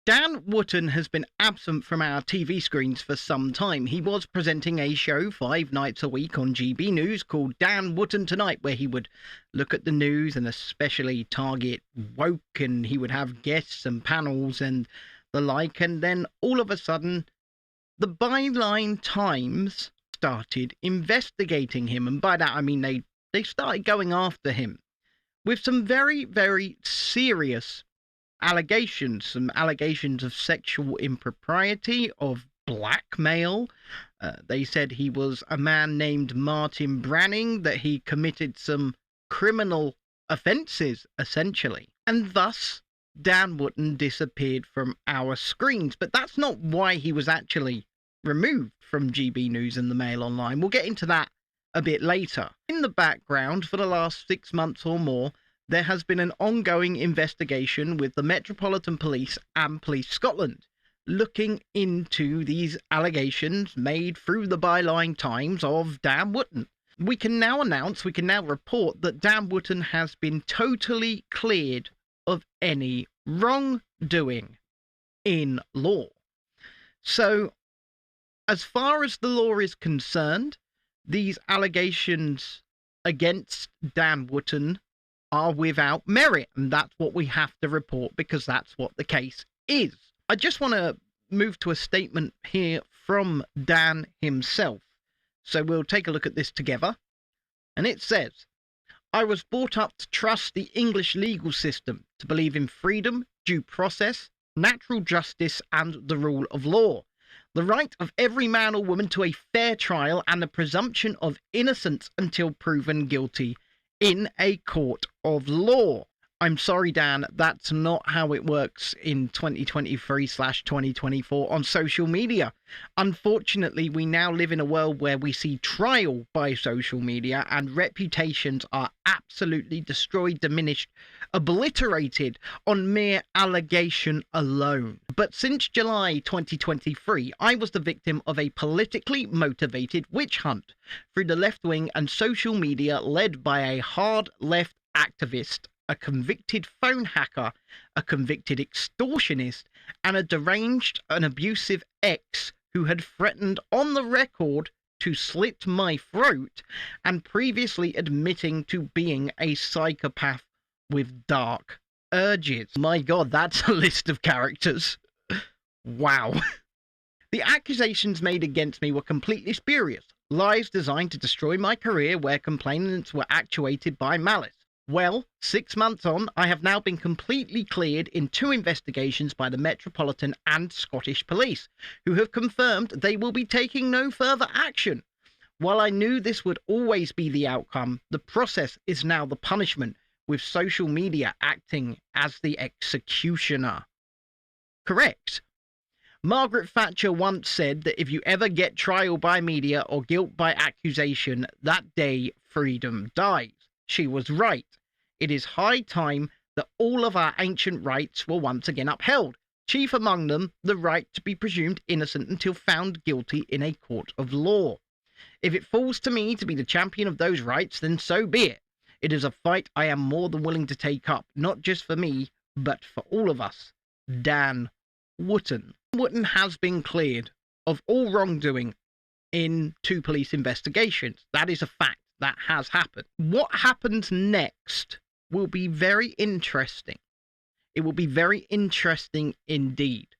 Dan Wootton has been absent from our TV screens for some time. He was presenting a show 5 nights a week on GB News called Dan Wootton Tonight, where he would look at the news and especially target woke, and he would have guests and panels and the like. And then all of a sudden, the Byline Times started investigating him. And by that, I mean they started going after him with some very, very serious allegations, some allegations of sexual impropriety, of blackmail. They said he was a man named Martin Branning, that he committed some criminal offences, essentially. And thus, Dan Wootton disappeared from our screens. But that's not why he was actually removed from GB News and the Mail Online. We'll get into that a bit later. In the background, for the last 6 months or more, there has been an ongoing investigation with the Metropolitan Police and Police Scotland, looking into these allegations made through the Byline Times of Dan Wootton. We can now report that Dan Wootton has been totally cleared of any wrongdoing in law. So, as far as the law is concerned, these allegations against Dan Wootton are without merit, and that's what we have to report because that's what the case is. I just want to move to a statement here from Dan himself. So we'll take a look at this together. And it says, "I was brought up to trust the English legal system, to believe in freedom, due process, natural justice, and the rule of law. The right of every man or woman to a fair trial and the presumption of innocence until proven guilty in a court of law." I'm sorry, Dan, that's not how it works in 2023/2024 on social media. Unfortunately, we now live in a world where we see trial by social media and reputations are absolutely destroyed, diminished, obliterated on mere allegation alone. But since July 2023, I was the victim of a politically motivated witch hunt through the left wing and social media led by a hard left activist, a convicted phone hacker, a convicted extortionist, and a deranged and abusive ex who had threatened on the record to slit my throat and previously admitting to being a psychopath with dark urges. My God, that's a list of characters. Wow. The accusations made against me were completely spurious, lies designed to destroy my career where complainants were actuated by malice. Well, 6 months on, I have now been completely cleared in 2 investigations by the Metropolitan and Scottish Police, who have confirmed they will be taking no further action. While I knew this would always be the outcome, the process is now the punishment, with social media acting as the executioner. Correct. Margaret Thatcher once said that if you ever get trial by media or guilt by accusation, that day freedom dies. She was right. It is high time that all of our ancient rights were once again upheld, chief among them the right to be presumed innocent until found guilty in a court of law. If it falls to me to be the champion of those rights, then so be it. It is a fight I am more than willing to take up, not just for me, but for all of us. Dan Wootton. Wootton has been cleared of all wrongdoing in 2 police investigations. That is a fact. That has happened. What happens next will be very interesting. It will be very interesting indeed.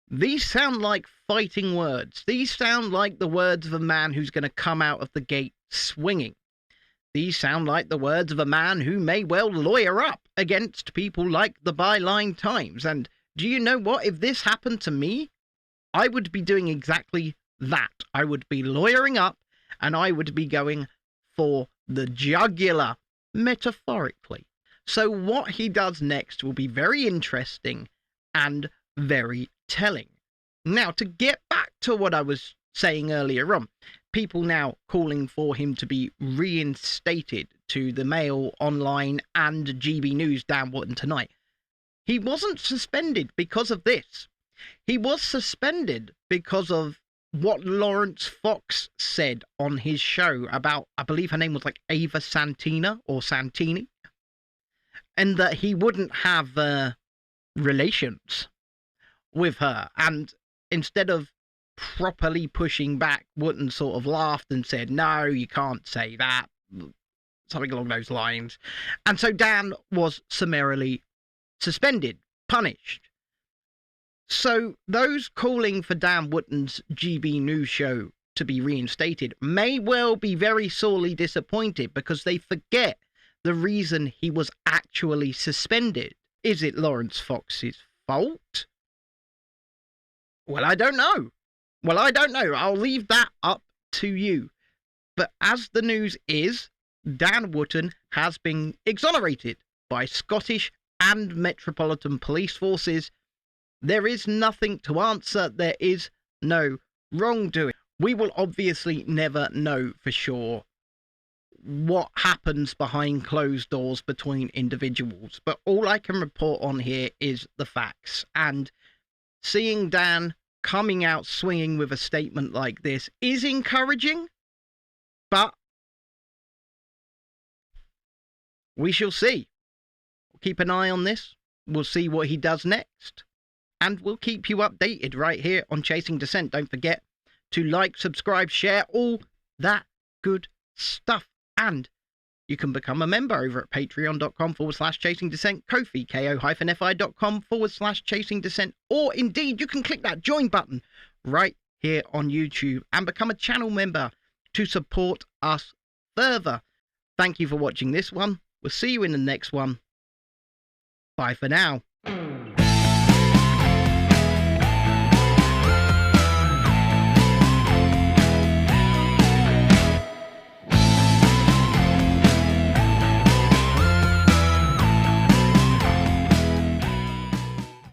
These sound like fighting words. These sound like the words of a man who's going to come out of the gate swinging. These sound like the words of a man who may well lawyer up against people like the Byline Times. And do you know what? If this happened to me, I would be doing exactly that. I would be lawyering up and I would be going for the jugular, metaphorically. So what he does next will be very interesting and very telling. Now, to get back to what I was saying earlier on, people now calling for him to be reinstated to the Mail Online and GB News Dan Wootton Tonight. He wasn't suspended because of this. He was suspended because of what Lawrence Fox said on his show about, I believe her name was like Ava Santina or Santini, and that he wouldn't have relations with her. And instead of properly pushing back, Wootton sort of laughed and said, no, you can't say that, something along those lines. And so Dan was summarily suspended, punished. So those calling for Dan Wootton's GB News show to be reinstated may well be very sorely disappointed, because they forget the reason he was actually suspended. Is it Lawrence Fox's fault? Well, I don't know. I'll leave that up to you. But as the news is, Dan Wootton has been exonerated by Scottish and Metropolitan police forces. There is nothing to answer. There is no wrongdoing. We will obviously never know for sure what happens behind closed doors between individuals, but all I can report on here is the facts. And seeing Dan coming out swinging with a statement like this is encouraging, but we shall see. We'll keep an eye on this. We'll see what he does next, and we'll keep you updated right here on Chasing Dissent. Don't forget to like, subscribe, share, all that good stuff. And you can become a member over at patreon.com/Chasing Dissent, Ko-fi, ko-fi.com/Chasing Dissent, or indeed you can click that join button right here on YouTube and become a channel member to support us further. Thank you for watching this one. We'll see you in the next one. Bye for now.